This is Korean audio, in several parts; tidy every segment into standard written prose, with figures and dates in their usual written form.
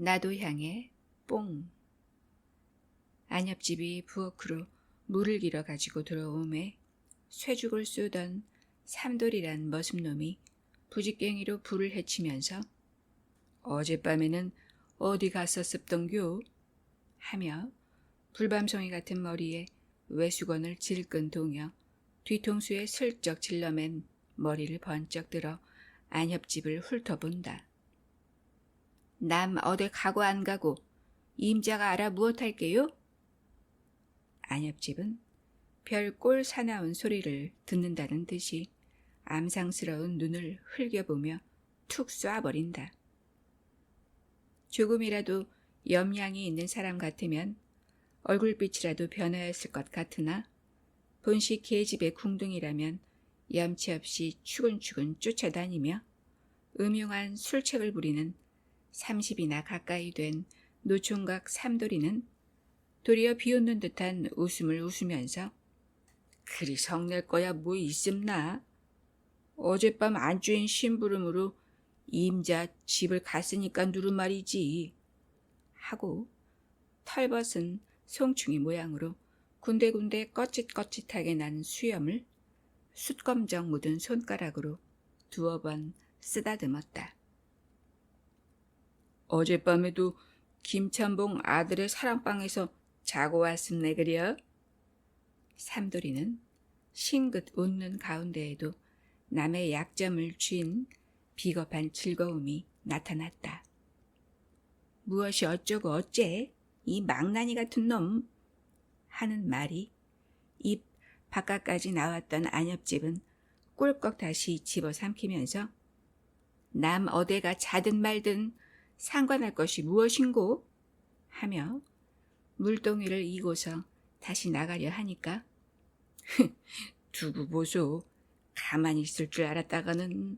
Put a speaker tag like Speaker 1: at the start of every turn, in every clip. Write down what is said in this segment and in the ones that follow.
Speaker 1: 나도 향해 뽕. 안엽집이 부엌으로 물을 길어 가지고 들어오매 쇠죽을 쏘던 삼돌이란 머슴놈이 부직갱이로 불을 헤치면서 어젯밤에는 어디 갔었습던교 하며 불밤송이 같은 머리에 외수건을 질끈 동여 뒤통수에 슬쩍 질러맨 머리를 번쩍 들어 안엽집을 훑어본다. 남 어디 가고 안 가고 임자가 알아 무엇할게요? 안엽집은 별꼴 사나운 소리를 듣는다는 듯이 암상스러운 눈을 흘겨보며 툭 쏴버린다. 조금이라도 염량이 있는 사람 같으면 얼굴빛이라도 변하였을 것 같으나 본시 계집의 궁둥이라면 염치 없이 추근추근 쫓아다니며 음흉한 술책을 부리는 30이나 가까이 된 노총각 삼돌이는 도리어 비웃는 듯한 웃음을 웃으면서 그리 성낼 거야 뭐 있음나? 어젯밤 안주인 심부름으로 임자 집을 갔으니까 누른 말이지 하고 털벗은 송충이 모양으로 군데군데 꺼릿꺼릿하게 난 수염을 숯검정 묻은 손가락으로 두어 번 쓰다듬었다. 어젯밤에도 김천봉 아들의 사랑방에서 자고 왔음네 그려? 삼돌이는 싱긋 웃는 가운데에도 남의 약점을 쥔 비겁한 즐거움이 나타났다. 무엇이 어쩌고 어째? 이 망나니 같은 놈! 하는 말이 입 바깥까지 나왔던 안엽집은 꿀꺽 다시 집어삼키면서 남 어디가 자든 말든 상관할 것이 무엇인고? 하며 물동이를 이고서 다시 나가려 하니까 두고 보소. 가만히 있을 줄 알았다가는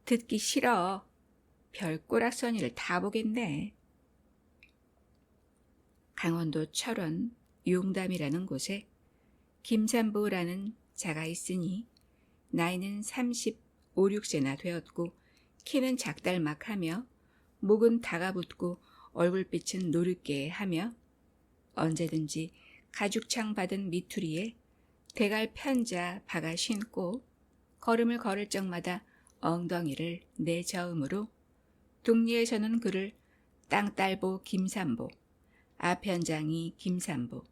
Speaker 1: 듣기 싫어. 별 꼬락서니를 다 보겠네. 강원도 철원 용담이라는 곳에 김삼보라는 자가 있으니 나이는 35, 6세나 되었고 키는 작달막하며 목은 다가붙고 얼굴빛은 노릇게 하며 언제든지 가죽창 받은 미투리에 대갈 편자 박아 신고 걸음을 걸을 적마다 엉덩이를 내저음으로 동리에서는 그를 땅딸보 김삼보, 아편장이 김삼보,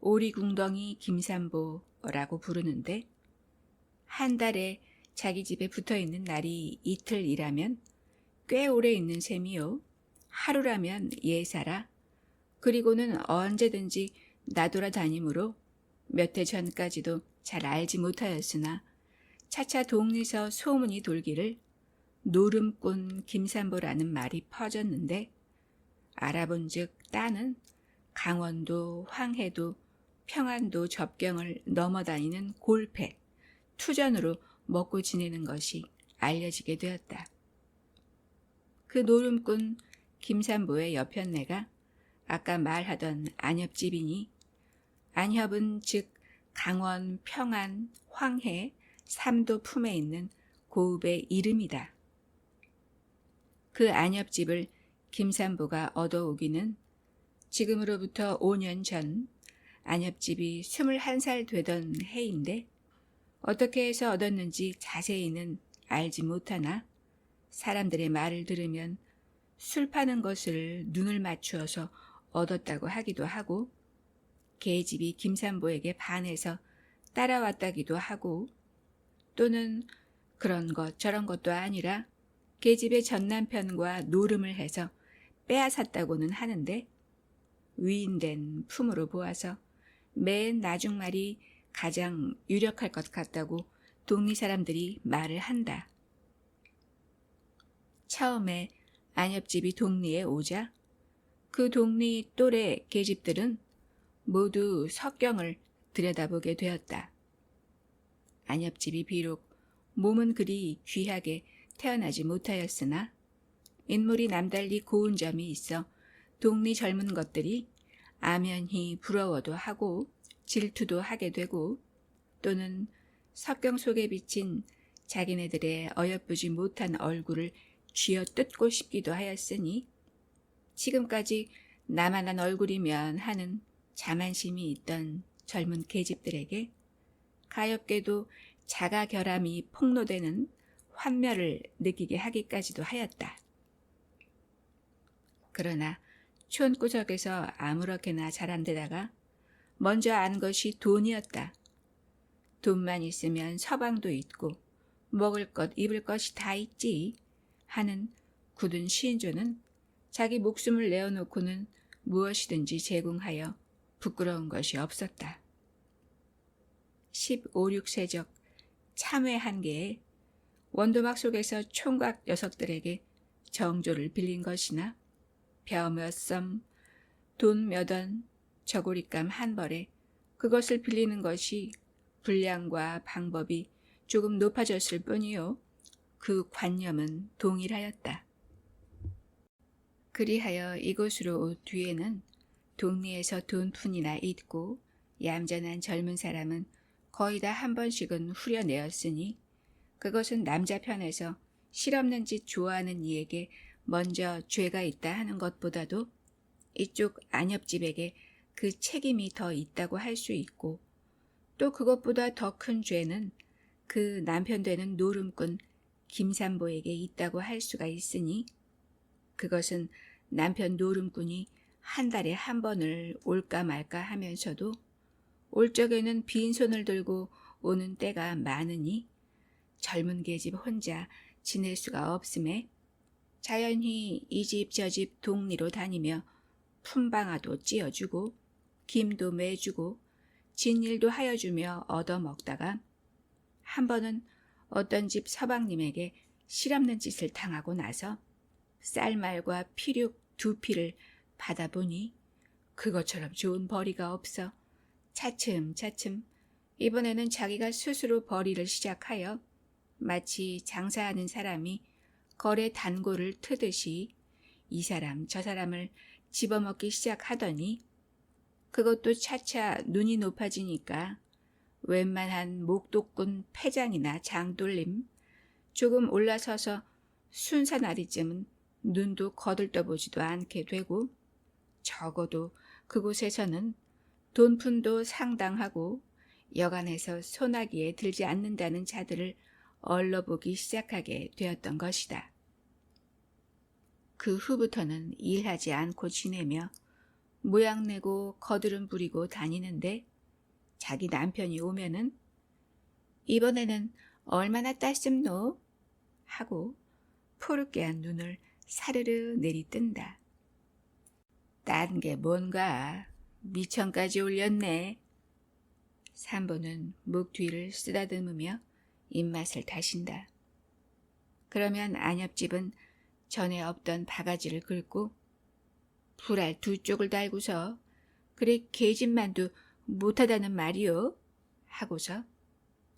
Speaker 1: 오리궁덩이 김삼보라고 부르는데 한 달에 자기 집에 붙어있는 날이 이틀 일하면 꽤 오래 있는 셈이요. 하루라면 예사라. 그리고는 언제든지 나돌아다니므로 몇 해 전까지도 잘 알지 못하였으나 차차 동리서 소문이 돌기를 노름꾼 김삼보라는 말이 퍼졌는데 알아본즉 따는 강원도, 황해도, 평안도 접경을 넘어다니는 골패, 투전으로 먹고 지내는 것이 알려지게 되었다. 그 노름꾼 김삼보의 여편네가 아까 말하던 안엽집이니 안협은 즉 강원, 평안, 황해, 삼도 품에 있는 고읍의 이름이다. 그 안엽집을 김삼보가 얻어오기는 지금으로부터 5년 전 안엽집이 21살 되던 해인데 어떻게 해서 얻었는지 자세히는 알지 못하나 사람들의 말을 들으면 술 파는 것을 눈을 맞추어서 얻었다고 하기도 하고 계집이 김삼보에게 반해서 따라왔다기도 하고 또는 그런 것 저런 것도 아니라 계집의 전남편과 노름을 해서 빼앗았다고는 하는데 위인된 품으로 보아서 맨 나중 말이 가장 유력할 것 같다고 동리 사람들이 말을 한다. 처음에 안엽집이 동리에 오자 그 동리 또래 계집들은 모두 석경을 들여다보게 되었다. 안엽집이 비록 몸은 그리 귀하게 태어나지 못하였으나 인물이 남달리 고운 점이 있어 동리 젊은 것들이 아면히 부러워도 하고 질투도 하게 되고 또는 석경 속에 비친 자기네들의 어여쁘지 못한 얼굴을 쥐어뜯고 싶기도 하였으니 지금까지 나만한 얼굴이면 하는 자만심이 있던 젊은 계집들에게 가엾게도 자가 결함이 폭로되는 환멸을 느끼게 하기까지도 하였다. 그러나 촌구석에서 아무렇게나 자란 데다가 먼저 안 것이 돈이었다. 돈만 있으면 서방도 있고 먹을 것 입을 것이 다 있지 하는 굳은 시인조는 자기 목숨을 내어놓고는 무엇이든지 제공하여 부끄러운 것이 없었다. 15, 6세적 참외 한 개에 원도막 속에서 총각 녀석들에게 정조를 빌린 것이나 벼 몇 섬, 돈 몇 원, 저고리감 한 벌에 그것을 빌리는 것이 분량과 방법이 조금 높아졌을 뿐이요. 그 관념은 동일하였다. 그리하여 이곳으로 온 뒤에는 동리에서 돈푼이나 있고 얌전한 젊은 사람은 거의 다 한 번씩은 후려내었으니 그것은 남자 편에서 실없는 짓 좋아하는 이에게 먼저 죄가 있다 하는 것보다도 이쪽 안엽집에게 그 책임이 더 있다고 할 수 있고 또 그것보다 더 큰 죄는 그 남편 되는 노름꾼 김삼보에게 있다고 할 수가 있으니 그것은 남편 노름꾼이 한 달에 한 번을 올까 말까 하면서도 올 적에는 빈손을 들고 오는 때가 많으니 젊은 계집 혼자 지낼 수가 없음에 자연히 이 집 저 집 동리로 다니며 품방아도 찧어주고 김도 매주고 진일도 하여주며 얻어먹다가 한 번은 어떤 집 서방님에게 실없는 짓을 당하고 나서 쌀말과 피륙 2피를 받아보니 그것처럼 좋은 벌이가 없어 차츰차츰 이번에는 자기가 스스로 벌이를 시작하여 마치 장사하는 사람이 거래 단골을 트듯이 이 사람 저 사람을 집어먹기 시작하더니 그것도 차차 눈이 높아지니까 웬만한 목독꾼 패장이나 장돌림 조금 올라서서 순사나리쯤은 눈도 거들떠보지도 않게 되고 적어도 그곳에서는 돈푼도 상당하고 여간해서 소나기에 들지 않는다는 자들을 얼러보기 시작하게 되었던 것이다. 그 후부터는 일하지 않고 지내며 모양내고 거드름 부리고 다니는데 자기 남편이 오면은 이번에는 얼마나 땄습노? 하고 포르케한 눈을 사르르 내리뜬다. 딴 게 뭔가 미천까지 올렸네. 삼보는 목 뒤를 쓰다듬으며 입맛을 다신다. 그러면 안엽집은 전에 없던 바가지를 긁고 불알 2쪽을 달고서 그래 계집만도 못하다는 말이요 하고서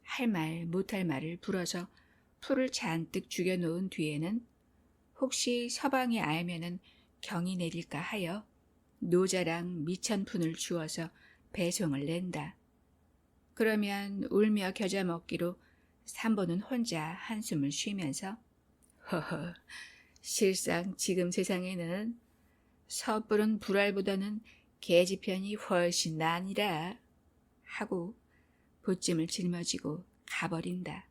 Speaker 1: 할 말 못할 말을 불어서 풀을 잔뜩 죽여놓은 뒤에는 혹시 서방이 알면은 경이 내릴까 하여 노자랑 미천푼을 주어서 배송을 낸다. 그러면 울며 겨자 먹기로 삼보는 혼자 한숨을 쉬면서 허허 실상 지금 세상에는 섣부른 불알보다는 계집편이 훨씬 나으니라 하고 보찜을 짊어지고 가버린다.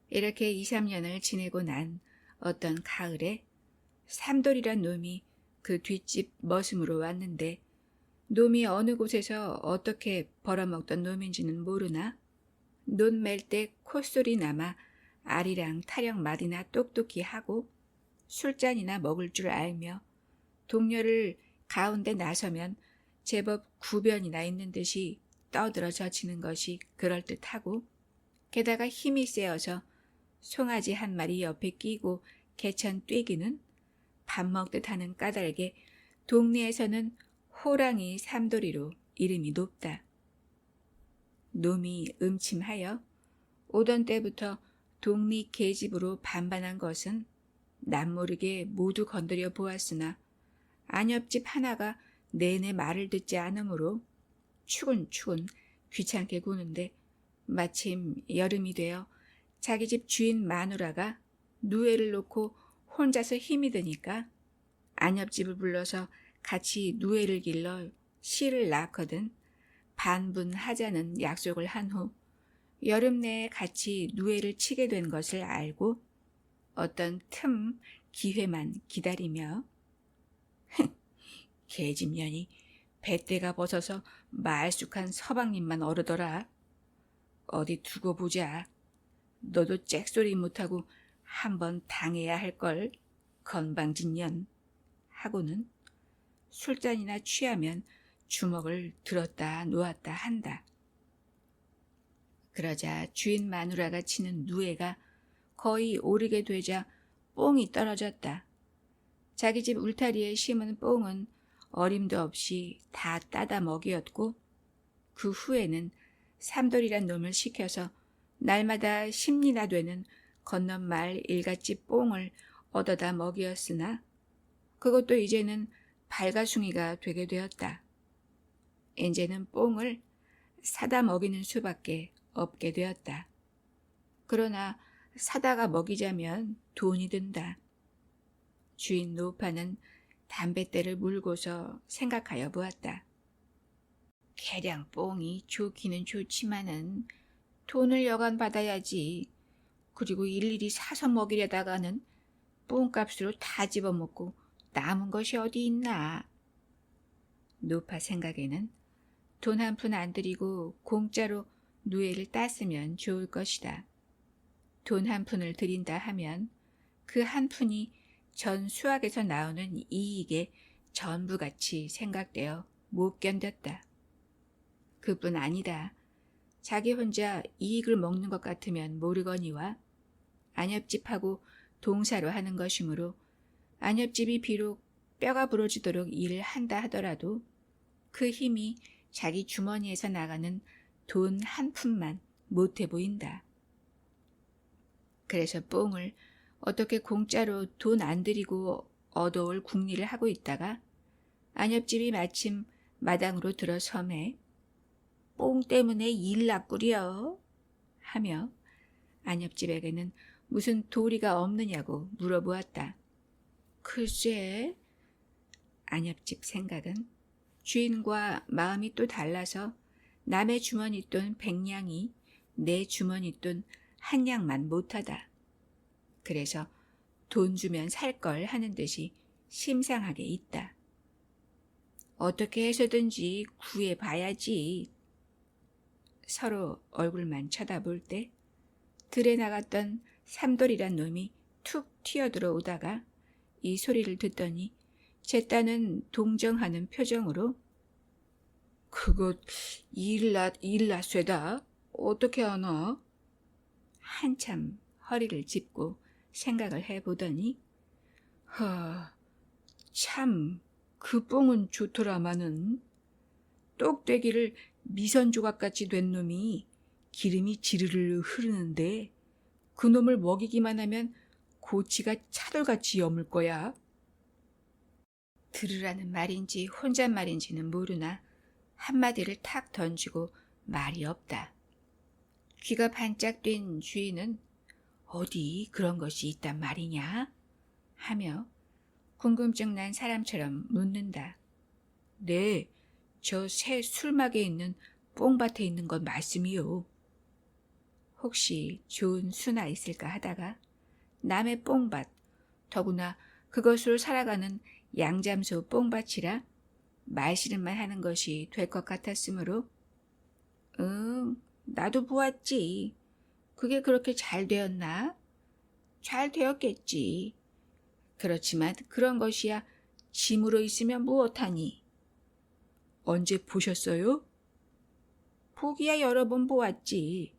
Speaker 1: 이렇게 2, 3년을 지내고 난 어떤 가을에 삼돌이란 놈이 그 뒷집 머슴으로 왔는데 놈이 어느 곳에서 어떻게 벌어먹던 놈인지는 모르나 논 맬 때 콧소리 남아 아리랑 타령 말이나 똑똑히 하고 술잔이나 먹을 줄 알며 동료를 가운데 나서면 제법 구변이나 있는 듯이 떠들어져 지는 것이 그럴듯하고 게다가 힘이 세어서 송아지 한 마리 옆에 끼고 개천 뛰기는 밥 먹듯 하는 까닭에 동리에서는 호랑이 삼돌이로 이름이 높다. 놈이 음침하여 오던 때부터 동리 계집으로 반반한 것은 남모르게 모두 건드려 보았으나 안엽집 하나가 내내 말을 듣지 않으므로 추근추근 귀찮게 구는데 마침 여름이 되어 자기 집 주인 마누라가 누에를 놓고 혼자서 힘이 드니까 안엽집을 불러서 같이 누에를 길러 씨를 낳거든 반분하자는 약속을 한 후 여름 내에 같이 누에를 치게 된 것을 알고 어떤 틈 기회만 기다리며 계집년이 배때가 벗어서 말쑥한 서방님만 어르더라. 어디 두고 보자. 너도 잭소리 못하고 한번 당해야 할걸. 건방진년. 하고는 술잔이나 취하면 주먹을 들었다 놓았다 한다. 그러자 주인 마누라가 치는 누에가 거의 오르게 되자 뽕이 떨어졌다. 자기 집 울타리에 심은 뽕은 어림도 없이 다 따다 먹이었고 그 후에는 삼돌이란 놈을 시켜서 날마다 10리나 되는 건넌말 일갓집 뽕을 얻어다 먹이었으나 그것도 이제는 발가숭이가 되게 되었다. 이제는 뽕을 사다 먹이는 수밖에 없게 되었다. 그러나 사다가 먹이자면 돈이 든다. 주인 노파는 담뱃대를 물고서 생각하여 보았다. 개량 뽕이 좋기는 좋지만은 돈을 여간 받아야지. 그리고 일일이 사서 먹이려다가는 뽕값으로 다 집어먹고 남은 것이 어디 있나. 노파 생각에는 돈 한 푼 안 들이고 공짜로 누에를 땄으면 좋을 것이다. 돈 한 푼을 들인다 하면 그 한 푼이 전 수확에서 나오는 이익의 전부같이 생각되어 못 견뎠다. 그뿐 아니다. 자기 혼자 이익을 먹는 것 같으면 모르거니와 안엽집하고 동사로 하는 것이므로 안엽집이 비록 뼈가 부러지도록 일을 한다 하더라도 그 힘이 자기 주머니에서 나가는 돈 한 푼만 못해 보인다. 그래서 뽕을 어떻게 공짜로 돈 안 들이고 얻어올 궁리를 하고 있다가 안엽집이 마침 마당으로 들어섬에 뽕 때문에 일 났구려 하며 안엽집에게는 무슨 도리가 없느냐고 물어보았다. 글쎄, 안엽집 생각은 주인과 마음이 또 달라서 남의 주머니 돈 100냥이 내 주머니 돈 1냥만 못하다. 그래서 돈 주면 살 걸 하는 듯이 심상하게 있다. 어떻게 해서든지 구해봐야지. 서로 얼굴만 쳐다볼 때 들에 나갔던 삼돌이란 놈이 툭 튀어들어오다가 이 소리를 듣더니 제 딴은 동정하는 표정으로 그것 일났쇠다. 어떻게 하나? 한참 허리를 짚고 생각을 해보더니 참 그 뽕은 좋더라마는 똑되기를 미선조각같이 된 놈이 기름이 지르르 흐르는데 그 놈을 먹이기만 하면 고치가 차돌같이 여물 거야. 들으라는 말인지 혼잣말인지는 모르나 한마디를 탁 던지고 말이 없다. 귀가 반짝 뛴 주인은 어디 그런 것이 있단 말이냐? 하며 궁금증 난 사람처럼 묻는다. 네, 저 새 술막에 있는 뽕밭에 있는 건 말씀이요. 혹시 좋은 수나 있을까 하다가 남의 뽕밭, 더구나 그것으로 살아가는 양잠소 뽕밭이라 말씨름만 하는 것이 될 것 같았으므로 나도 보았지. 그게 그렇게 잘 되었나? 잘 되었겠지. 그렇지만 그런 것이야 짐으로 있으면 무엇하니? 언제 보셨어요? 보기야 여러 번 보았지.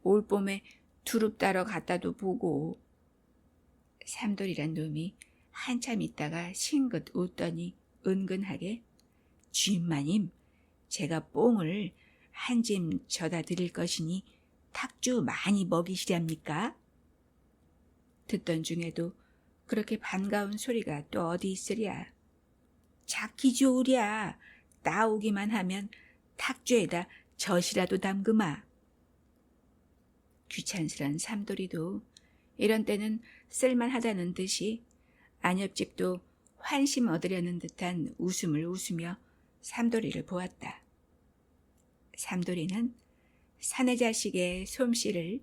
Speaker 1: 올 봄에 두릅 따러 갔다도 보고. 삼돌이란 놈이 한참 있다가 싱긋 웃더니 은근하게 주인마님, 제가 뽕을 한 짐 져다 드릴 것이니 탁주 많이 먹이시렵니까? 듣던 중에도 그렇게 반가운 소리가 또 어디 있으랴. 작기 좋으랴. 나오기만 하면 탁주에다 젖이라도 담그마. 귀찮스런 삼돌이도 이런 때는 쓸만하다는 듯이 안엽집도 환심 얻으려는 듯한 웃음을 웃으며 삼돌이를 보았다. 삼돌이는 사내 자식의 솜씨를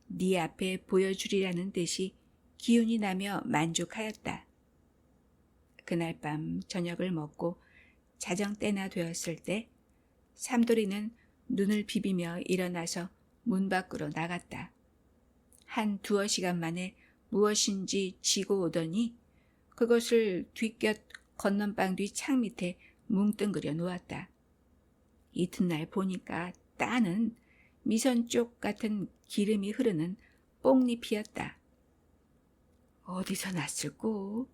Speaker 1: 네 앞에 보여주리라는 듯이 기운이 나며 만족하였다. 그날 밤 저녁을 먹고 자정 때나 되었을 때 삼돌이는 눈을 비비며 일어나서 문 밖으로 나갔다. 한 두어 시간 만에 무엇인지 지고 오더니 그것을 뒷곁 건넌방 뒤 창 밑에 뭉뚱그려 놓았다. 이튿날 보니까 따는 미선 쪽 같은 기름이 흐르는 뽕잎이었다. 어디서 났을꼬?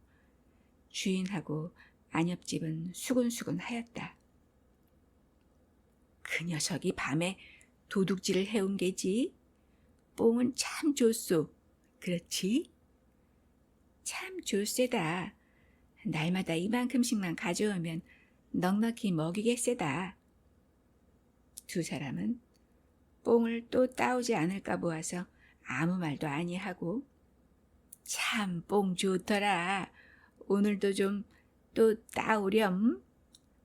Speaker 1: 주인하고 안엽집은 수근수근 하였다. 그 녀석이 밤에 도둑질을 해온 게지. 뽕은 참 좋소. 그렇지? 참 좋세다. 날마다 이만큼씩만 가져오면 넉넉히 먹이겠세다. 두 사람은 뽕을 또 따오지 않을까 보아서 아무 말도 아니하고 참 뽕 좋더라. 오늘도 좀 또 따오렴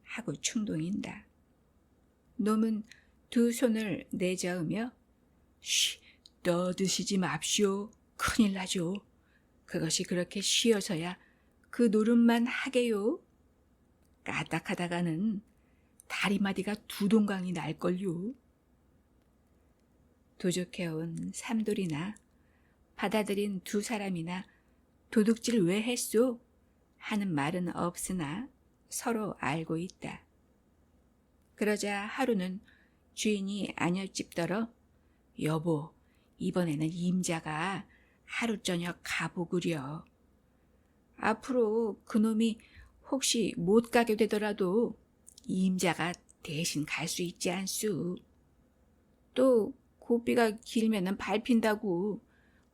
Speaker 1: 하고 충동인다. 놈은 두 손을 내저으며 쉬, 떠드시지 맙시오. 큰일 나죠. 그것이 그렇게 쉬어서야 그 노름만 하게요. 까딱하다가는 다리마디가 두 동강이 날걸요. 도적해온 삼돌이나 받아들인 두 사람이나 도둑질 왜 했소? 하는 말은 없으나 서로 알고 있다. 그러자 하루는 주인이 안엽집더러 여보, 이번에는 임자가 하루 저녁 가보구려. 앞으로 그놈이 혹시 못 가게 되더라도 임자가 대신 갈 수 있지 않수. 또 고삐가 길면은 밟힌다고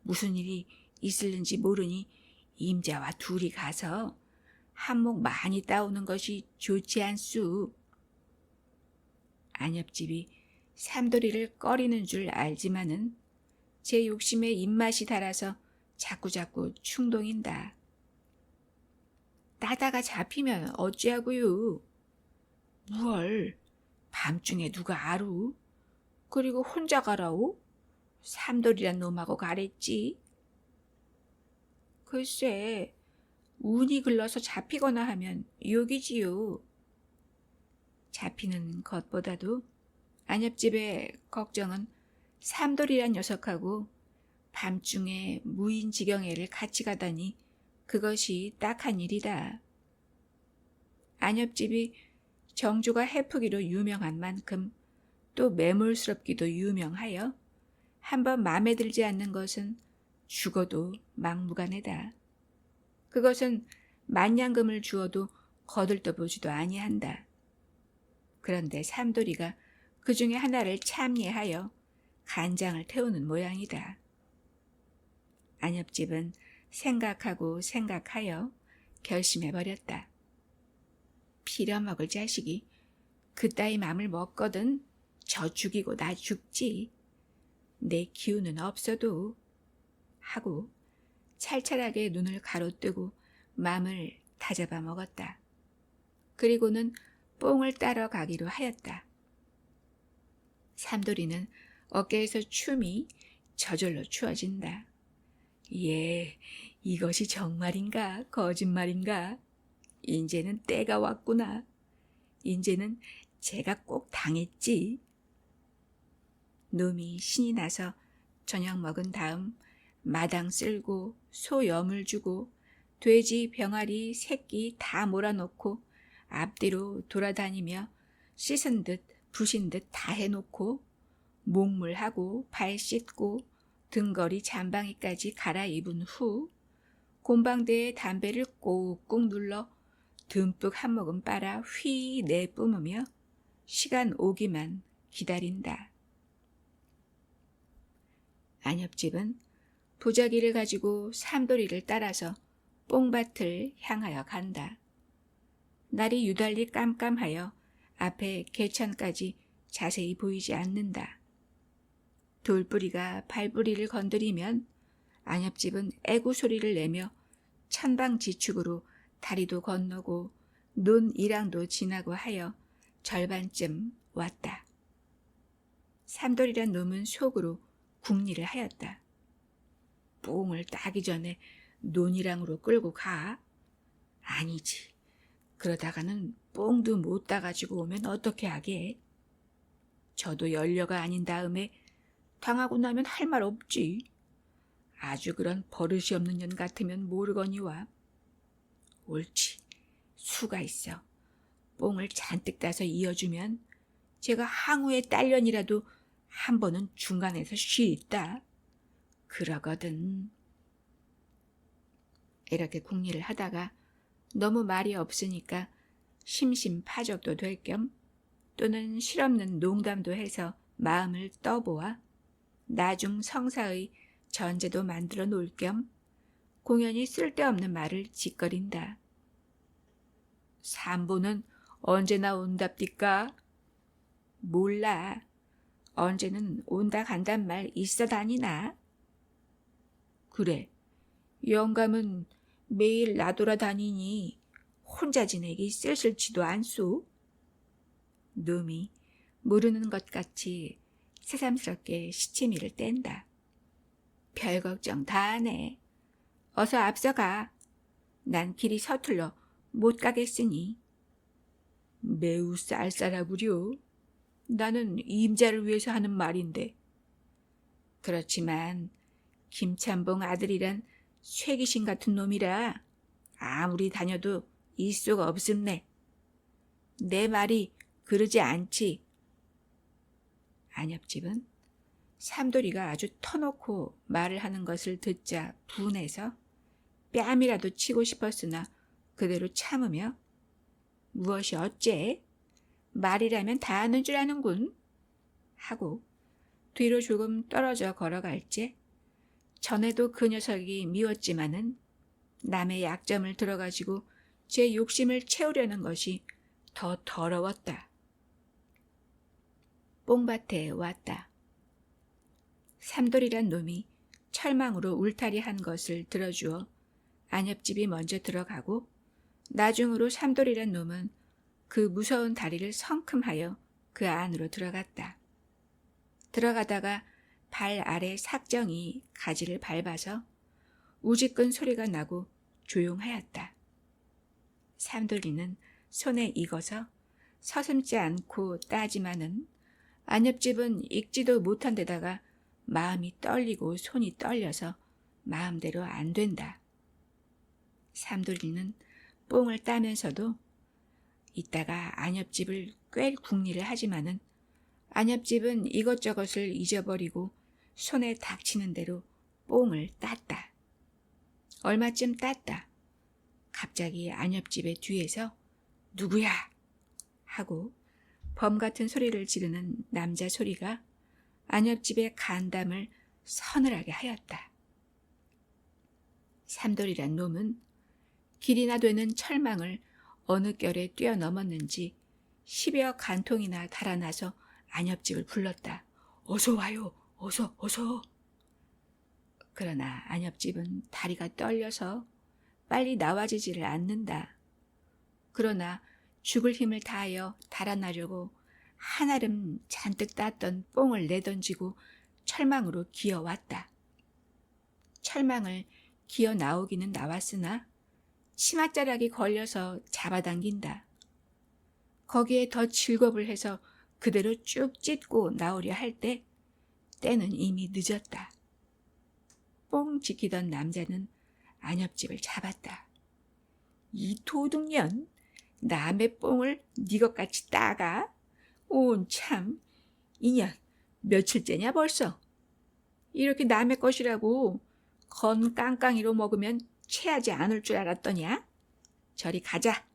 Speaker 1: 무슨 일이 있을는지 모르니 임자와 둘이 가서 한몫 많이 따오는 것이 좋지 않수. 안엽집이 삼돌이를 꺼리는 줄 알지만은 제 욕심에 입맛이 달아서 자꾸자꾸 충동인다. 따다가 잡히면 어찌하고요. 무얼 밤중에 누가 아루? 그리고 혼자 가라오? 삼돌이란 놈하고 가랬지. 글쎄 운이 글러서 잡히거나 하면 욕이지요. 잡히는 것보다도 안엽집의 걱정은 삼돌이란 녀석하고 밤중에 무인지경애를 같이 가다니 그것이 딱한 일이다. 안엽집이 정조가 해프기로 유명한 만큼 또 매몰스럽기도 유명하여 한번 마음에 들지 않는 것은 죽어도 막무가내다. 그것은 만냥금을 주어도 거들떠보지도 아니한다. 그런데 삼돌이가 그 중에 하나를 참예하여 간장을 태우는 모양이다. 안엽집은 생각하고 생각하여 결심해버렸다. 빌어먹을 자식이 그따위 맘을 먹거든 저 죽이고 나 죽지. 내 기운은 없어도 하고 찰찰하게 눈을 가로뜨고 맘을 다잡아 먹었다. 그리고는 뽕을 따러 가기로 하였다. 삼돌이는 어깨에서 춤이 저절로 추어진다. 예, 이것이 정말인가 거짓말인가? 인제는 때가 왔구나. 인제는 제가 꼭 당했지. 놈이 신이 나서 저녁 먹은 다음 마당 쓸고 소 염을 주고 돼지 병아리 새끼 다 몰아놓고 앞뒤로 돌아다니며 씻은 듯 부신 듯 다 해놓고 목물하고 발 씻고 등걸이 잠방이까지 갈아입은 후 곰방대에 담배를 꾹꾹 눌러 듬뿍 한 모금 빨아 휘 내뿜으며 시간 오기만 기다린다. 안엽집은 도자기를 가지고 삼돌이를 따라서 뽕밭을 향하여 간다. 날이 유달리 깜깜하여 앞에 개천까지 자세히 보이지 않는다. 돌뿌리가 발뿌리를 건드리면 안엽집은 애구 소리를 내며 천방지축으로 다리도 건너고 논 이랑도 지나고 하여 절반쯤 왔다. 삼돌이란 놈은 속으로 궁리를 하였다. 뽕을 따기 전에 논이랑으로 끌고 가? 아니지. 그러다가는 뽕도 못 따가지고 오면 어떻게 하게? 저도 연려가 아닌 다음에 당하고 나면 할 말 없지. 아주 그런 버릇이 없는 년 같으면 모르거니와. 옳지. 수가 있어. 뽕을 잔뜩 따서 이어주면 제가 항우에 딸년이라도 한 번은 중간에서 쉬있다. 그러거든. 이렇게 궁리를 하다가 너무 말이 없으니까 심심파적도 될 겸 또는 실없는 농담도 해서 마음을 떠보아 나중 성사의 전제도 만들어 놓을 겸 공연히 쓸데없는 말을 짓거린다. 삼보는 언제나 온답디까? 몰라. 언제는 온다 간단 말 있어 다니나? 그래. 영감은 매일 나돌아 다니니 혼자 지내기 쓸쓸치도 않소? 놈이 모르는 것 같이 새삼스럽게 시치미를 뗀다. 별 걱정 다 하네. 어서 앞서가. 난 길이 서툴러 못 가겠으니. 매우 쌀쌀하구려. 나는 임자를 위해서 하는 말인데. 그렇지만 김찬봉 아들이란 쇠귀신 같은 놈이라 아무리 다녀도 일수가 없음네. 내 말이 그러지 않지. 안엽집은 삼돌이가 아주 터놓고 말을 하는 것을 듣자 분해서 뺨이라도 치고 싶었으나 그대로 참으며 무엇이 어째? 말이라면 다 하는 줄 아는군. 하고 뒤로 조금 떨어져 걸어갈지 전에도 그 녀석이 미웠지만은 남의 약점을 들어가지고 제 욕심을 채우려는 것이 더 더러웠다. 뽕밭에 왔다. 삼돌이란 놈이 철망으로 울타리한 것을 들어주어 안엽집이 먼저 들어가고 나중으로 삼돌이란 놈은 그 무서운 다리를 성큼하여 그 안으로 들어갔다. 들어가다가 발 아래 삭정이 가지를 밟아서 우지끈 소리가 나고 조용하였다. 삼돌이는 손에 익어서 서슴지 않고 따지만은 안엽집은 익지도 못한 데다가 마음이 떨리고 손이 떨려서 마음대로 안 된다. 삼돌이는 뽕을 따면서도 이따가 안엽집을 꿰 궁리를 하지만은 안엽집은 이것저것을 잊어버리고 손에 닥치는 대로 뽕을 땄다. 얼마쯤 땄다. 갑자기 안엽집의 뒤에서 누구야? 하고 범 같은 소리를 지르는 남자 소리가 안엽집의 간담을 서늘하게 하였다. 삼돌이란 놈은 길이나 되는 철망을 어느 결에 뛰어넘었는지 10여 간통이나 달아나서 안엽집을 불렀다. 어서 와요. 어서 어서. 그러나 안엽집은 다리가 떨려서 빨리 나와지지를 않는다. 그러나 죽을 힘을 다하여 달아나려고 한아름 잔뜩 땄던 뽕을 내던지고 철망으로 기어왔다. 철망을 기어 나오기는 나왔으나 치맛자락이 걸려서 잡아당긴다. 거기에 더 질겁을 해서 그대로 쭉 찢고 나오려 할 때는 이미 늦었다. 뽕 지키던 남자는 안엽집을 잡았다. 이 도둑년, 남의 뽕을 네 것같이 따가? 온 참, 이년 며칠째냐 벌써? 이렇게 남의 것이라고 건 깡깡이로 먹으면 체하지 않을 줄 알았더냐? 저리 가자.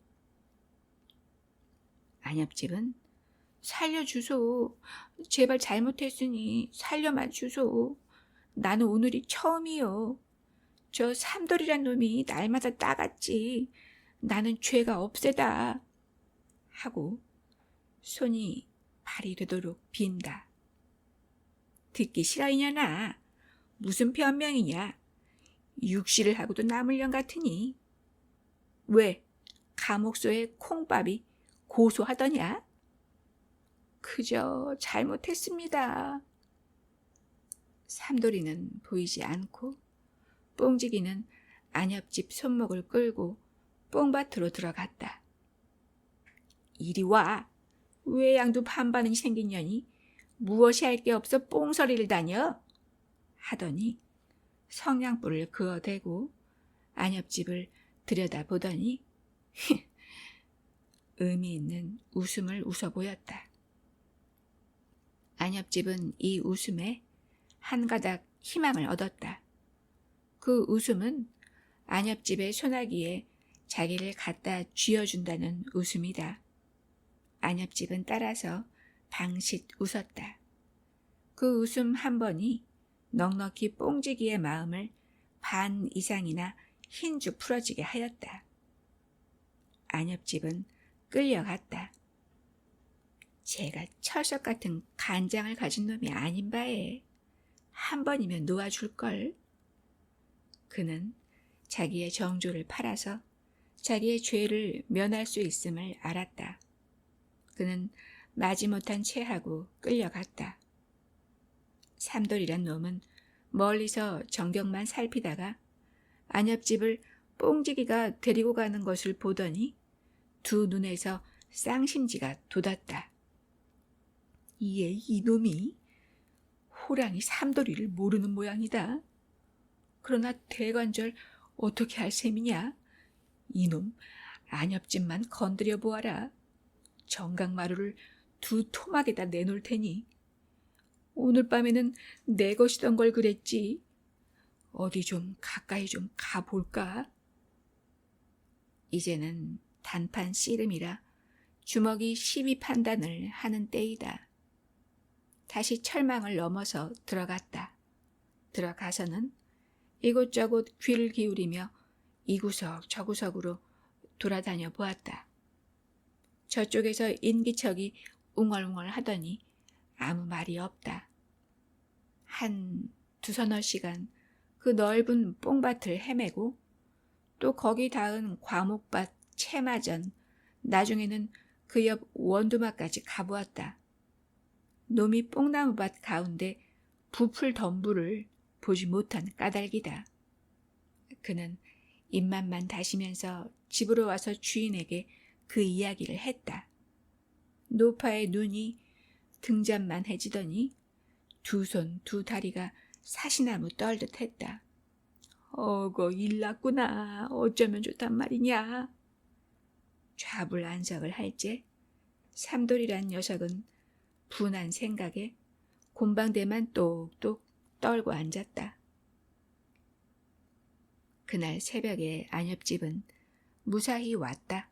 Speaker 1: 안엽집은 살려주소. 제발 잘못했으니 살려만 주소. 나는 오늘이 처음이요. 저 삼돌이란 놈이 날마다 따갔지. 나는 죄가 없애다. 하고 손이 발이 되도록 빈다. 듣기 싫어 이년아. 무슨 변명이냐. 육시를 하고도 남을 년 같으니. 왜 감옥소의 콩밥이 고소하더냐? 그저 잘못했습니다. 삼돌이는 보이지 않고 뽕지기는 안엽집 손목을 끌고 뽕밭으로 들어갔다. 이리 와. 왜 양두 반반이 생긴 년이 무엇이 할 게 없어 뽕서리를 다녀? 하더니 성냥불을 그어대고 안엽집을 들여다보더니 의미 있는 웃음을 웃어 보였다. 안엽집은 이 웃음에 한 가닥 희망을 얻었다. 그 웃음은 안엽집의 소나기에 자기를 갖다 쥐어준다는 웃음이다. 안엽집은 따라서 방sit 웃었다. 그 웃음 한 번이 넉넉히 뽕지기의 마음을 반 이상이나 흰죽 풀어지게 하였다. 안엽집은 끌려갔다. 제가 철석 같은 간장을 가진 놈이 아닌 바에 한 번이면 놓아줄걸. 그는 자기의 정조를 팔아서 자기의 죄를 면할 수 있음을 알았다. 그는 마지못한 체하고 끌려갔다. 삼돌이란 놈은 멀리서 정경만 살피다가 안엽집을 뽕지기가 데리고 가는 것을 보더니 두 눈에서 쌍심지가 돋았다. 이놈이 호랑이 삼돌이를 모르는 모양이다. 그러나 대관절 어떻게 할 셈이냐? 이놈 안엽집만 건드려 보아라. 정강마루를 두 토막에다 내놓을 테니. 오늘 밤에는 내 것이던 걸 그랬지. 어디 좀 가까이 좀 가볼까? 이제는 단판 씨름이라 주먹이 시비 판단을 하는 때이다. 다시 철망을 넘어서 들어갔다. 들어가서는 이곳저곳 귀를 기울이며 이구석 저구석으로 돌아다녀 보았다. 저쪽에서 인기척이 웅얼웅얼 하더니 아무 말이 없다. 한 두서너 시간 그 넓은 뽕밭을 헤매고 또 거기 닿은 과목밭 채마전, 나중에는 그 옆 원두막까지 가보았다. 놈이 뽕나무밭 가운데 부풀 덤불을 보지 못한 까닭이다. 그는 입맛만 다시면서 집으로 와서 주인에게 그 이야기를 했다. 노파의 눈이 등잔만 해지더니 두 손 두 다리가 사시나무 떨듯 했다. 어거 일났구나. 어쩌면 좋단 말이냐. 좌불안석을 할제 삼돌이란 녀석은 분한 생각에 곰방대만 똑똑 떨고 앉았다. 그날 새벽에 안엽집은 무사히 왔다.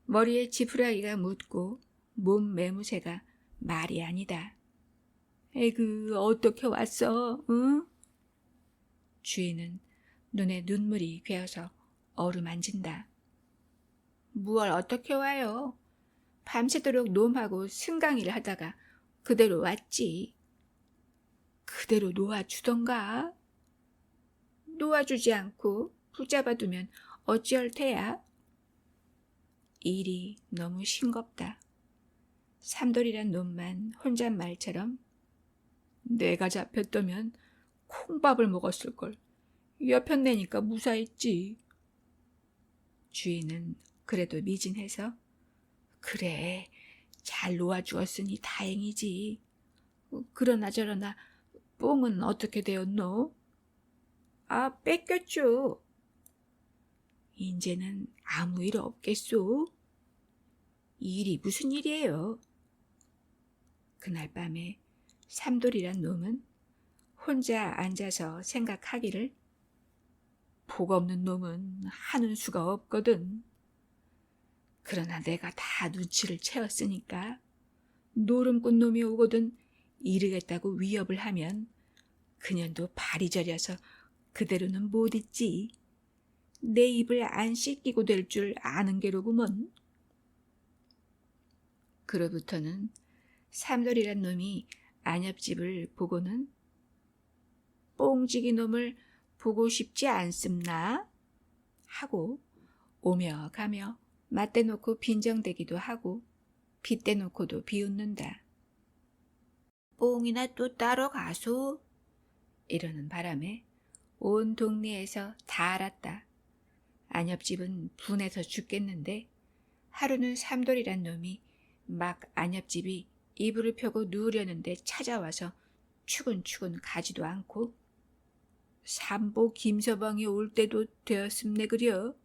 Speaker 1: 머리에 지푸라기가 묻고 몸 매무새가 말이 아니다. 에그 어떻게 왔어? 응? 주인은 눈에 눈물이 괴어서 어루만진다. 무얼 어떻게 와요? 밤새도록 놈하고 승강이를 하다가 그대로 왔지. 그대로 놓아주던가? 놓아주지 않고 붙잡아두면 어찌할 테야? 일이 너무 싱겁다. 삼돌이란 놈만 혼잣말처럼 내가 잡혔다면 콩밥을 먹었을걸. 여편내니까 무사했지. 주인은 그래도 미진해서 그래 잘 놓아주었으니 다행이지. 그러나 저러나 뽕은 어떻게 되었노? 아 뺏겼죠. 인제는 아무 일 없겠소? 일이 무슨 일이에요? 그날 밤에 삼돌이란 놈은 혼자 앉아서 생각하기를 복 없는 놈은 하는 수가 없거든. 그러나 내가 다 눈치를 채웠으니까 노름꾼 놈이 오거든 이르겠다고 위협을 하면 그년도 발이 저려서 그대로는 못 있지. 내 입을 안 씻기고 될 줄 아는 게로구먼. 그로부터는 삼돌이란 놈이 안엽집을 보고는 뽕지기 놈을 보고 싶지 않습나? 하고 오며 가며 맞대놓고 빈정대기도 하고 빗대놓고도 비웃는다. 뽕이나 또 따러 가소? 이러는 바람에 온 동네에서 다 알았다. 안엽집은 분해서 죽겠는데 하루는 삼돌이란 놈이 막 안엽집이 이불을 펴고 누우려는데 찾아와서 추근추근 가지도 않고 삼보 김서방이 올 때도 되었음네 그려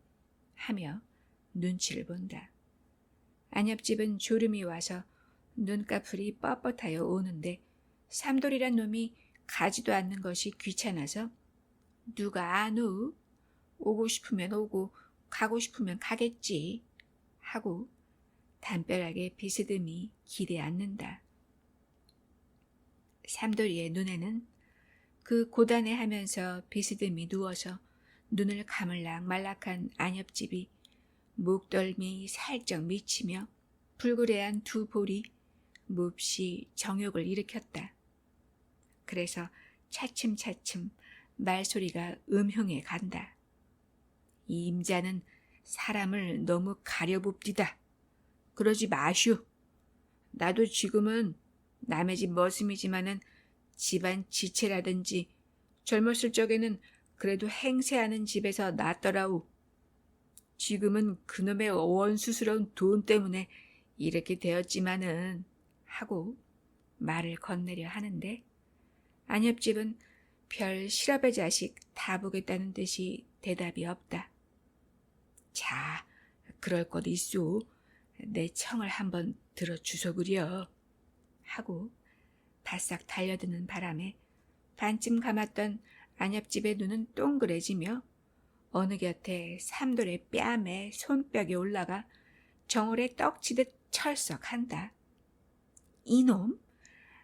Speaker 1: 하며 눈치를 본다. 안엽집은 졸음이 와서 눈꺼풀이 뻣뻣하여 오는데 삼돌이란 놈이 가지도 않는 것이 귀찮아서 누가 안 오? 오고 싶으면 오고 가고 싶으면 가겠지 하고 담벼락에 비스듬히 기대 앉는다. 삼돌이의 눈에는 그 고단해 하면서 비스듬히 누워서 눈을 감을락 말락한 안엽집이 목덜미 살짝 미치며 불그레한 두 볼이 몹시 정욕을 일으켰다. 그래서 차츰차츰 말소리가 음흉해 간다. 이 임자는 사람을 너무 가려봅디다. 그러지 마슈. 나도 지금은 남의 집 머슴이지만은 집안 지체라든지 젊었을 적에는 그래도 행세하는 집에서 났더라우. 지금은 그놈의 원수스러운 돈 때문에 이렇게 되었지만은 하고 말을 건네려 하는데 안엽집은 별 실업의 자식 다 보겠다는 듯이 대답이 없다. 자, 그럴 것 있소. 내 청을 한번 들어주소 그려 하고 바싹 달려드는 바람에 반쯤 감았던 안엽집의 눈은 동그래지며 어느 곁에 삼돌의 뺨에 손뼉이 올라가 정월에 떡치듯 철썩한다. 이놈,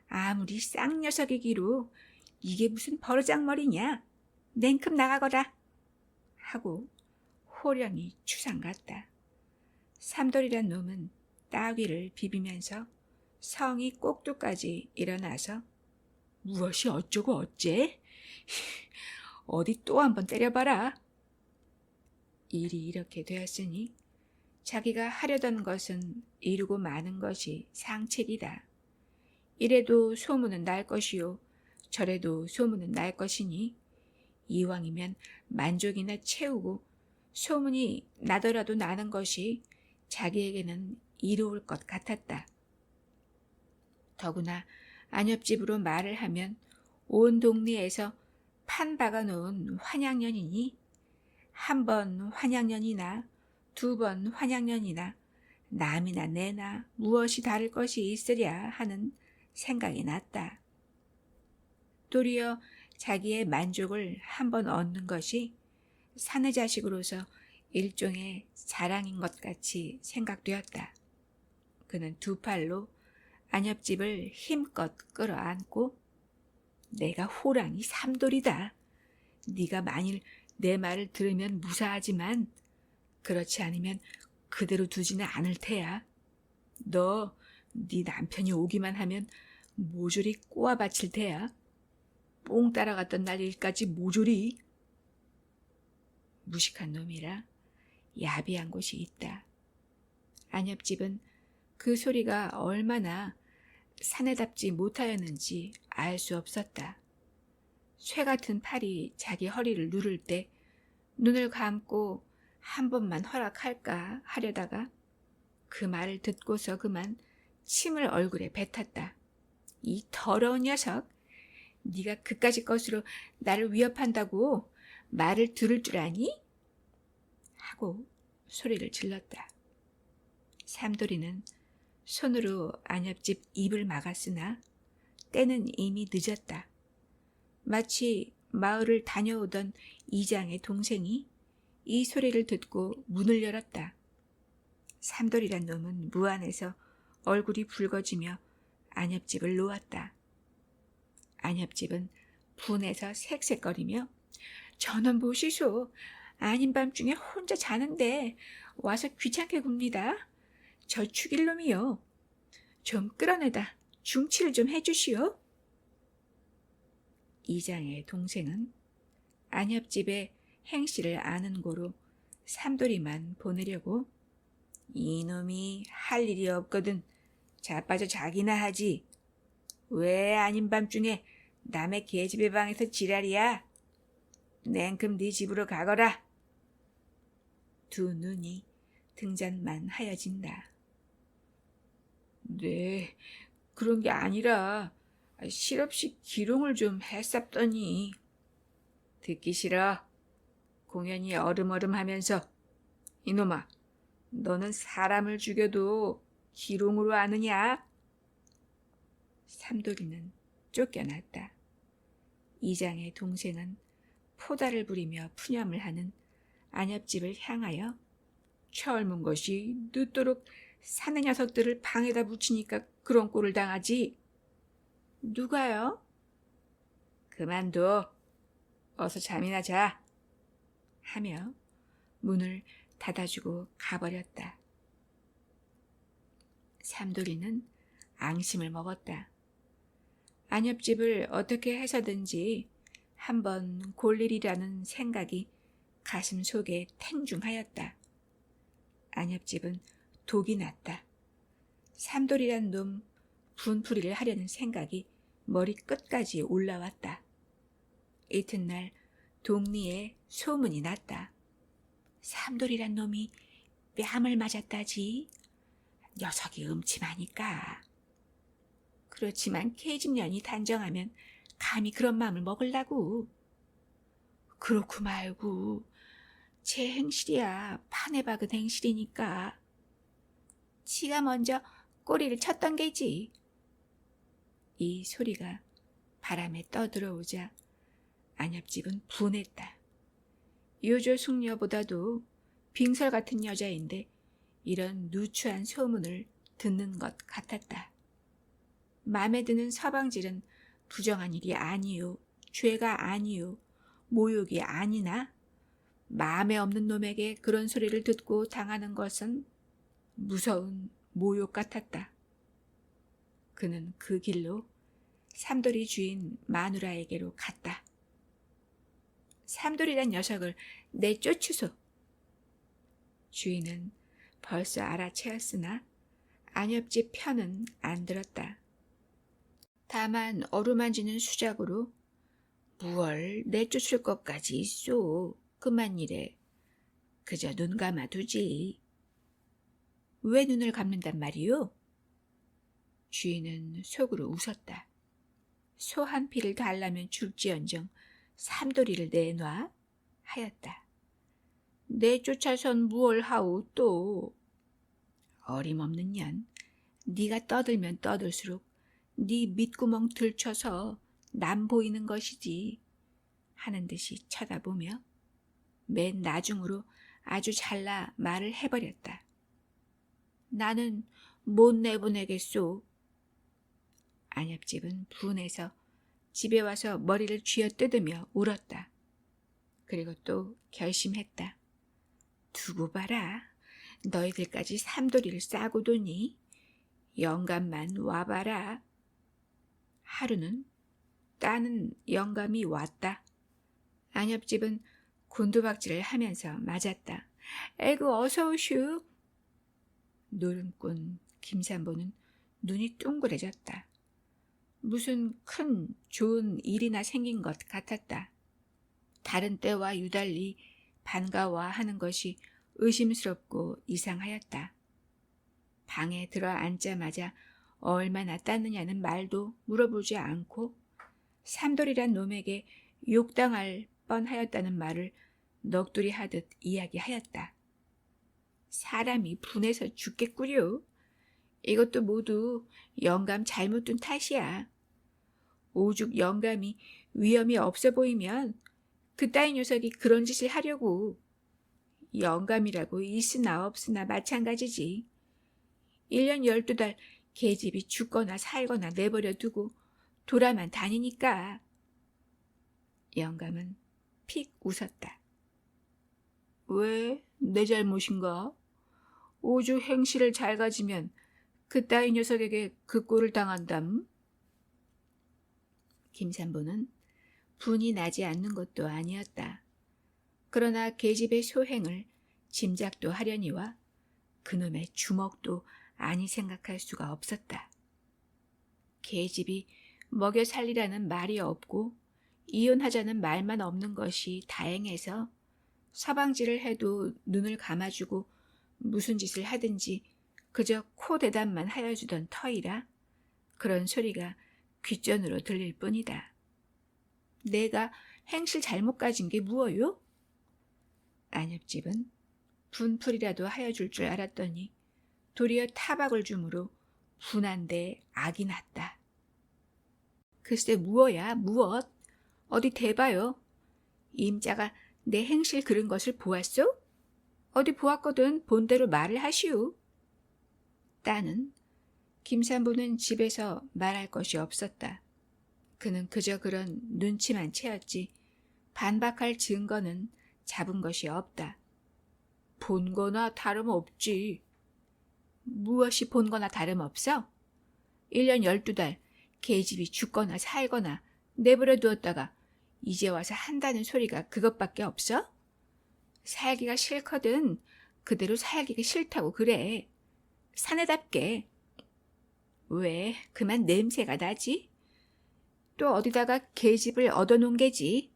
Speaker 1: 아무리 쌍녀석이기로 이게 무슨 버르장머리냐? 냉큼 나가거라 하고 호령이 추상 같다. 삼돌이란 놈은 따귀를 비비면서 성이 꼭두까지 일어나서 무엇이 어쩌고 어째? 어디 또 한번 때려봐라. 일이 이렇게 되었으니 자기가 하려던 것은 이루고 마는 것이 상책이다. 이래도 소문은 날 것이요 저래도 소문은 날 것이니 이왕이면 만족이나 채우고 소문이 나더라도 나는 것이 자기에게는 이로울 것 같았다. 더구나 안엽집으로 말을 하면 온 동네에서 판 박아놓은 환양년이니 한 번 환양년이나 두 번 환양년이나 남이나 내나 무엇이 다를 것이 있으랴 하는 생각이 났다. 도리어 자기의 만족을 한 번 얻는 것이 사내 자식으로서 일종의 자랑인 것 같이 생각되었다. 그는 두 팔로 안엽집을 힘껏 끌어안고 내가 호랑이 삼돌이다. 네가 만일 내 말을 들으면 무사하지만 그렇지 않으면 그대로 두지는 않을 테야. 너 네 남편이 오기만 하면 모조리 꼬아 바칠 테야. 뽕 따라갔던 날 일까지 모조리. 무식한 놈이라 야비한 곳이 있다. 안엽집은 그 소리가 얼마나 사내답지 못하였는지 알 수 없었다. 쇠 같은 팔이 자기 허리를 누를 때 눈을 감고 한 번만 허락할까 하려다가 그 말을 듣고서 그만 침을 얼굴에 뱉었다. 이 더러운 녀석, 네가 그까짓 것으로 나를 위협한다고 말을 들을 줄 아니? 하고 소리를 질렀다. 삼돌이는 손으로 안엽집 입을 막았으나 때는 이미 늦었다. 마치 마을을 다녀오던 이장의 동생이 이 소리를 듣고 문을 열었다. 삼돌이란 놈은 무안해서 얼굴이 붉어지며 안엽집을 놓았다. 안엽집은 분해서 색색거리며 저놈 보시소. 아닌 밤중에 혼자 자는데 와서 귀찮게 굽니다. 저 죽일 놈이요. 좀 끌어내다 중치를 좀 해주시오. 이장의 동생은 안엽집에 행실을 아는 고로 삼돌이만 보내려고 이놈이 할 일이 없거든 자빠져 자기나 하지. 왜 아닌 밤중에 남의 계집애 방에서 지랄이야? 냉큼 네 집으로 가거라. 두 눈이 등잔만 하여진다. 네, 그런 게 아니라 실없이 기롱을 좀 했었더니. 듣기 싫어. 공연히 얼음얼음하면서. 이놈아, 너는 사람을 죽여도 기롱으로 아느냐? 삼돌이는 쫓겨났다. 이장의 동생은 포다를 부리며 푸념을 하는 안엽집을 향하여 철문 것이 늦도록 사내 녀석들을 방에다 붙이니까 그런 꼴을 당하지. 누가요? 그만둬. 어서 잠이나 자. 하며 문을 닫아주고 가버렸다. 삼돌이는 앙심을 먹었다. 안엽집을 어떻게 해서든지 한번 골일이라는 생각이 가슴 속에 탱중하였다. 안엽집은 독이 났다. 삼돌이란 놈 분풀이를 하려는 생각이 머리 끝까지 올라왔다. 이튿날 동리에 소문이 났다. 삼돌이란 놈이 뺨을 맞았다지. 녀석이 음침하니까. 그렇지만 계집년이 단정하면 감히 그런 마음을 먹으려고. 그렇고 말고 제 행실이야 판에 박은 행실이니까. 지가 먼저 꼬리를 쳤던 게지. 이 소리가 바람에 떠들어오자 안엽집은 분했다. 요조 숙녀보다도 빙설 같은 여자인데 이런 누추한 소문을 듣는 것 같았다. 맘에 드는 서방질은 부정한 일이 아니요, 죄가 아니요, 모욕이 아니나 마음에 없는 놈에게 그런 소리를 듣고 당하는 것은 무서운 모욕 같았다. 그는 그 길로 삼돌이 주인 마누라에게로 갔다. 삼돌이란 녀석을 내쫓으소. 주인은 벌써 알아채었으나 안엽집 편은 안 들었다. 다만 어루만지는 수작으로 무얼 내쫓을 것까지 있소. 그만 이래. 그저 눈 감아두지. 왜 눈을 감는단 말이오? 주인은 속으로 웃었다. 소 한 피를 달라면 줄지언정 삼돌이를 내놔 하였다. 내쫓아선 무얼 하오 또. 어림없는 년, 네가 떠들면 떠들수록 네 밑구멍 들쳐서 남 보이는 것이지 하는 듯이 쳐다보며 맨 나중으로 아주 잘나 말을 해버렸다. 나는 못 내보내겠소. 안엽집은 분해서 집에 와서 머리를 쥐어뜯으며 울었다. 그리고 또 결심했다. 두고 봐라. 너희들까지 삼돌이를 싸고 도니 영감만 와봐라. 하루는 따는 영감이 왔다. 안엽집은 곤두박질을 하면서 맞았다. 에구 어서 오슈. 노름꾼 김산보는 눈이 둥그레졌다. 무슨 큰 좋은 일이나 생긴 것 같았다. 다른 때와 유달리 반가워하는 것이 의심스럽고 이상하였다. 방에 들어 앉자마자 얼마나 땄느냐는 말도 물어보지 않고 삼돌이란 놈에게 욕당할 뻔하였다는 말을 넋두리 하듯 이야기하였다. 사람이 분해서 죽겠구려. 이것도 모두 영감 잘못 둔 탓이야. 오죽 영감이 위험이 없어 보이면 그따위 녀석이 그런 짓을 하려고. 영감이라고 있으나 없으나 마찬가지지. 1년 12달 계집이 죽거나 살거나 내버려 두고 돌아만 다니니까. 영감은 픽 웃었다. 왜? 내 잘못인가? 오죽 행실을 잘 가지면 그따위 녀석에게 그 꼴을 당한담? 김산보는 분이 나지 않는 것도 아니었다. 그러나 계집의 소행을 짐작도 하려니와 그놈의 주먹도 아니 생각할 수가 없었다. 계집이 먹여 살리라는 말이 없고 이혼하자는 말만 없는 것이 다행해서 서방질을 해도 눈을 감아주고 무슨 짓을 하든지 그저 코 대답만 하여주던 터이라 그런 소리가 귓전으로 들릴 뿐이다. 내가 행실 잘못 가진 게 무엇요? 안엽집은 분풀이라도 하여줄 줄 알았더니 도리어 타박을 주므로 분한데 악이 났다. 글쎄 무엇야 무엇? 어디 대봐요. 임자가 내 행실 그른 것을 보았소? 어디 보았거든 본대로 말을 하시오. 따는 김산부는 집에서 말할 것이 없었다. 그는 그저 그런 눈치만 채었지 반박할 증거는 잡은 것이 없다. 본 거나 다름없지. 무엇이 본 거나 다름없어? 1년 12달 계집이 죽거나 살거나 내버려 두었다가 이제 와서 한다는 소리가 그것밖에 없어? 살기가 싫거든 그대로 살기가 싫다고 그래. 사내답게. 왜 그만 냄새가 나지? 또 어디다가 계집을 얻어놓은 게지?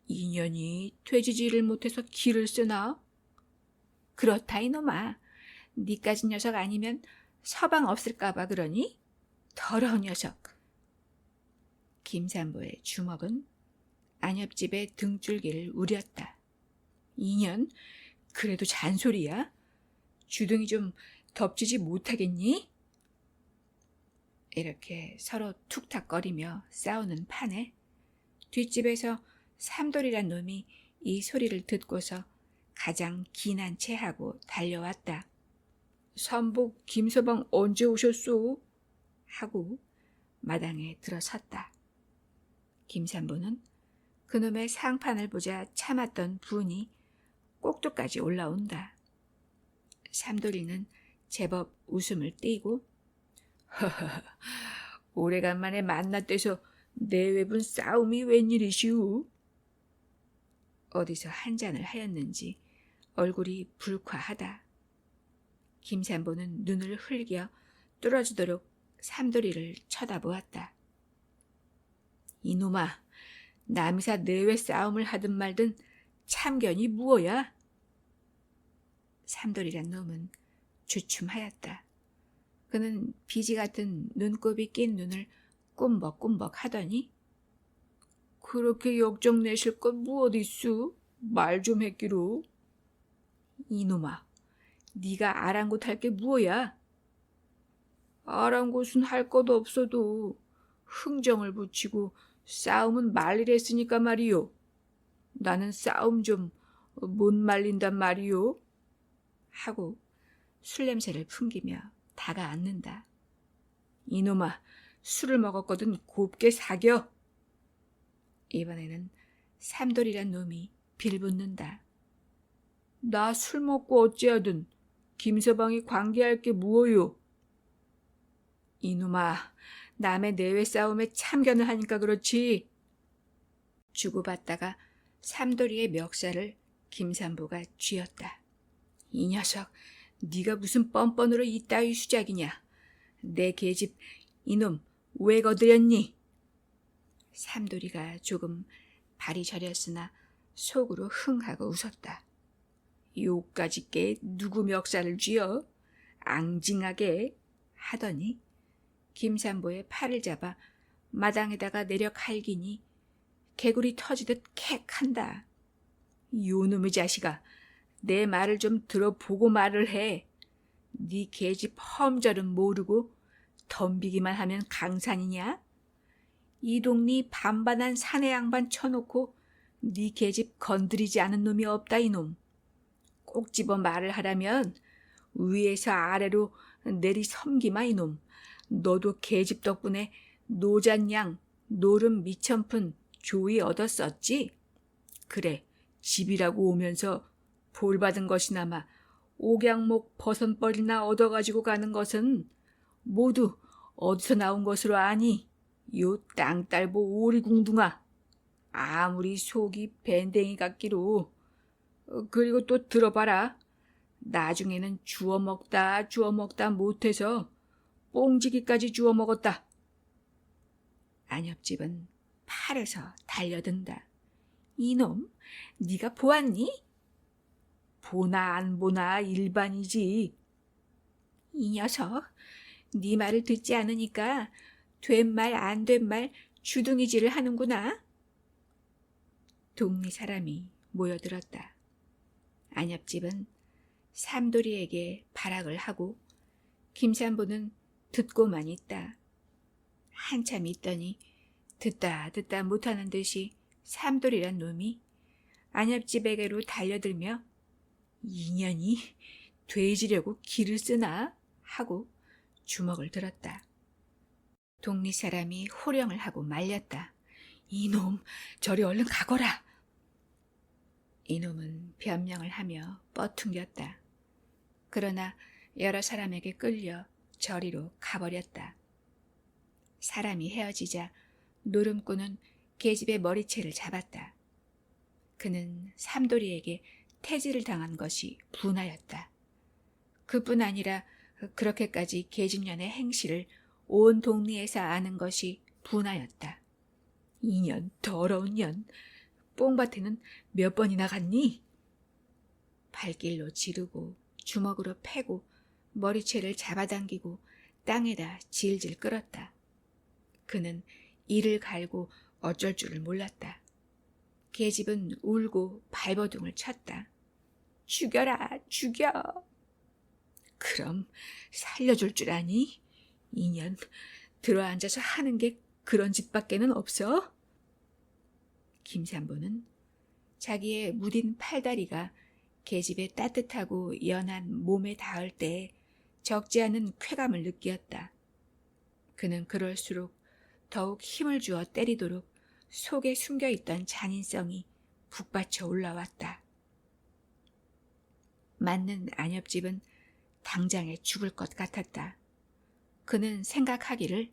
Speaker 1: 인연이 되지지를 못해서 기를 쓰나? 그렇다 이놈아. 니까진 녀석 아니면 서방 없을까봐 그러니? 더러운 녀석. 김산보의 주먹은 안엽집의 등줄기를 우렸다. 인연? 그래도 잔소리야? 주둥이 좀 덮치지 못하겠니? 이렇게 서로 툭탁거리며 싸우는 판에 뒷집에서 삼돌이란 놈이 이 소리를 듣고서 가장 기난 체하고 달려왔다. 삼복 김서방 언제 오셨소? 하고 마당에 들어섰다. 김산보는 그놈의 상판을 보자 참았던 분이 꼭두까지 올라온다. 삼돌이는 제법 웃음을 띠고 허허, 오래간만에 만났대서 내외분 싸움이 웬일이시우? 어디서 한 잔을 하였는지 얼굴이 불쾌하다. 김산보는 눈을 흘겨 뚫어지도록 삼돌이를 쳐다보았다. 이놈아, 남이사 내외 싸움을 하든 말든 참견이 무엇야? 삼돌이란 놈은 주춤하였다. 그는 비지 같은 눈곱이 낀 눈을 꼼벅꼼벅 하더니 그렇게 역정 내실 것 무엇 있수? 말 좀 했기로. 이놈아, 네가 아랑곳 할 게 무엇야? 아랑곳은 할 것 없어도 흥정을 붙이고 싸움은 말리랬으니까 말이요. 나는 싸움 좀 못 말린단 말이요. 하고 술 냄새를 풍기며 다가앉는다. 이놈아, 술을 먹었거든 곱게 사겨. 이번에는 삼돌이란 놈이 빌붙는다. 나 술 먹고 어찌하든 김서방이 관계할 게 무엇요? 이놈아, 남의 내외 싸움에 참견을 하니까 그렇지. 주고받다가 삼돌이의 멱살을 김산보가 쥐었다. 이 녀석, 네가 무슨 뻔뻔으로 이따위 수작이냐. 내 계집 이놈 왜 거들였니? 삼돌이가 조금 발이 저렸으나 속으로 흥하고 웃었다. 요까지 게 누구 멱살을 쥐어? 앙징하게 하더니 김산보의 팔을 잡아 마당에다가 내려 갈기니 개구리 터지듯 캑한다. 요놈의 자식아, 내 말을 좀 들어보고 말을 해. 네 계집 험절은 모르고 덤비기만 하면 강산이냐? 이 동리 반반한 사내 양반 쳐놓고 네 계집 건드리지 않은 놈이 없다 이놈. 꼭 집어 말을 하라면 위에서 아래로 내리 섬기마 이놈. 너도 계집 덕분에 노잔양, 노름 미천푼 조이 얻었었지? 그래, 집이라고 오면서 볼 받은 것이나마 옥양목 버선벌이나 얻어가지고 가는 것은 모두 어디서 나온 것으로 아니? 요 땅딸보 오리궁둥아. 아무리 속이 밴댕이 같기로. 그리고 또 들어봐라. 나중에는 주워 먹다 못해서 뽕지기까지 주워 먹었다. 안엽집은 팔에서 달려든다. 이놈, 네가 보았니? 보나 안 보나 일반이지. 이 녀석, 네 말을 듣지 않으니까 된 말 안 된 말 주둥이질을 하는구나. 동리 사람이 모여들었다. 안엽집은 삼돌이에게 발악을 하고 김산보는 듣고만 있다. 한참 있더니 듣다 못하는 듯이 삼돌이란 놈이 안엽집에게로 달려들며 이년이 돼지려고 기를 쓰나 하고 주먹을 들었다. 동리 사람이 호령을 하고 말렸다. 이놈, 저리 얼른 가거라. 이놈은 변명을 하며 뻗퉁겼다. 그러나 여러 사람에게 끌려 저리로 가버렸다. 사람이 헤어지자 노름꾼은 계집의 머리채를 잡았다. 그는 삼돌이에게 태질을 당한 것이 분하였다. 그뿐 아니라 그렇게까지 계집년의 행실을 온 동리에서 아는 것이 분하였다. 이년, 더러운 년, 뽕밭에는 몇 번이나 갔니? 발길로 지르고 주먹으로 패고 머리채를 잡아당기고 땅에다 질질 끌었다. 그는 이를 갈고 어쩔 줄을 몰랐다. 계집은 울고 발버둥을 쳤다. 죽여라, 죽여. 그럼 살려줄 줄 아니? 이년, 들어앉아서 하는 게 그런 짓밖에는 없어? 김산보는 자기의 무딘 팔다리가 계집의 따뜻하고 연한 몸에 닿을 때 적지 않은 쾌감을 느끼었다. 그는 그럴수록 더욱 힘을 주어 때리도록 속에 숨겨있던 잔인성이 북받쳐 올라왔다. 맞는 안엽집은 당장에 죽을 것 같았다. 그는 생각하기를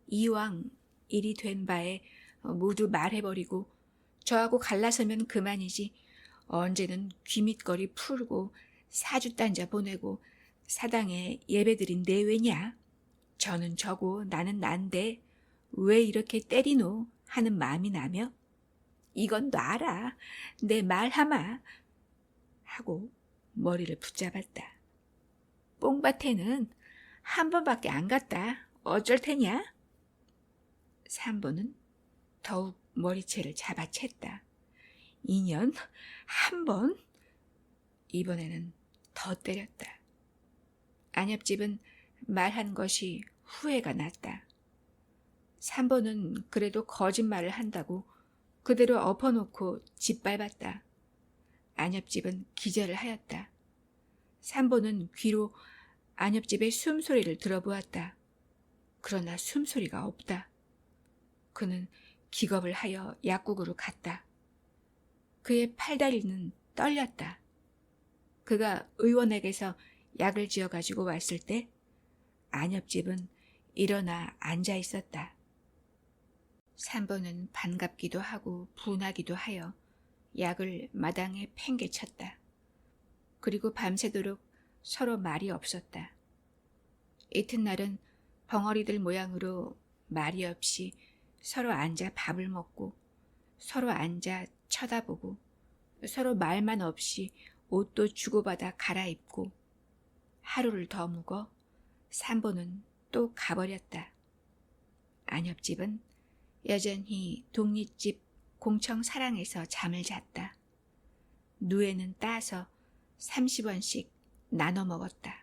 Speaker 1: 이왕 일이 된 바에 모두 말해버리고 저하고 갈라서면 그만이지 언제는 귀밑거리 풀고 사주단자 보내고 사당에 예배드린 내외냐? 저는 저고 나는 난데 왜 이렇게 때리노? 하는 마음이 나며 이건 놔라, 내 말하마 하고 머리를 붙잡았다. 뽕밭에는 한 번밖에 안 갔다. 어쩔 테냐? 삼보는 더욱 머리채를 잡아챘다. 이년 한 번? 이번에는 더 때렸다. 안엽집은 말한 것이 후회가 났다. 삼보는 그래도 거짓말을 한다고 그대로 엎어놓고 짓밟았다. 안엽집은 기절을 하였다. 삼보는 귀로 안엽집의 숨소리를 들어보았다. 그러나 숨소리가 없다. 그는 기겁을 하여 약국으로 갔다. 그의 팔다리는 떨렸다. 그가 의원에게서 약을 지어가지고 왔을 때 안엽집은 일어나 앉아 있었다. 삼보는 반갑기도 하고 분하기도 하여 약을 마당에 팽개쳤다. 그리고 밤새도록 서로 말이 없었다. 이튿날은 벙어리들 모양으로 말이 없이 서로 앉아 밥을 먹고 서로 앉아 쳐다보고 서로 말만 없이 옷도 주고받아 갈아입고 하루를 더 묵어 삼보는 또 가버렸다. 안엽집은 여전히 독립집 공청 사랑에서 잠을 잤다. 누에는 따서 30원씩 나눠 먹었다.